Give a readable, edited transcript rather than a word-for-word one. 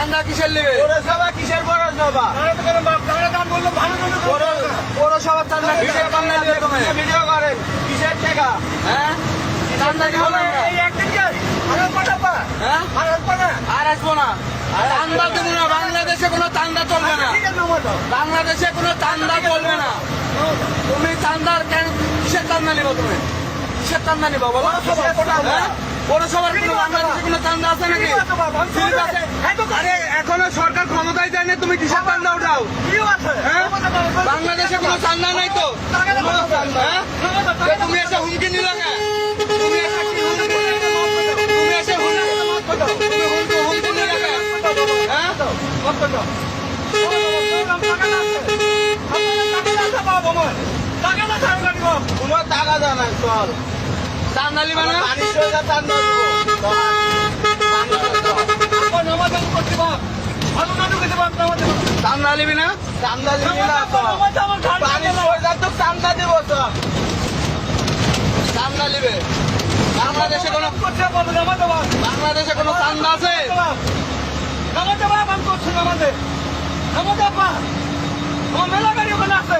চান্দা কিসের নেবে? পৌরসভা কিসের পৌরসভা? পৌরসভার চান্দা কিসের চান্দা দিবে তুমি? ভিডিও করেন কিসের টাকা? হ্যাঁ চান্দা দিব না আমরা। হ্যাঁ আর আসবো না, চান্দা দেবো না। বাংলাদেশে কোনো চান্দা চলবে না, বাংলাদেশে কোনো চান্দা চলবে না। তুমি চান্দার কেন কিসের চান্দা নিবো? তুমি কিসের চান্দা নিবো বলো? হ্যাঁ? পৌরসভার কোনো বাংলাদেশে কোনো চান্দা আছে নাকি? ঠিক আছে। আরে এখনো সরকার ক্ষমতায় যায়নি, তুমি কিসের চান্দা উঠাও? হ্যাঁ? বাংলাদেশে কোনো চান্দা নাই তো। হ্যাঁ? তুমি এসে হুমকি নিলে কেন? তুমি এসে কি হুমকি নিলে? তুমি এসে হুমকি নিলে কেন? হ্যাঁ? তোমার টাকা জানাই চল চান্দা নিবে না? চান্দা নিবি না? চান্দা দিবি না চান্দা দিব চল চান্দা নিবে। বাংলাদেশে কোনো চান্দা আছে? মেলা গাড়ি ওখানে আছে।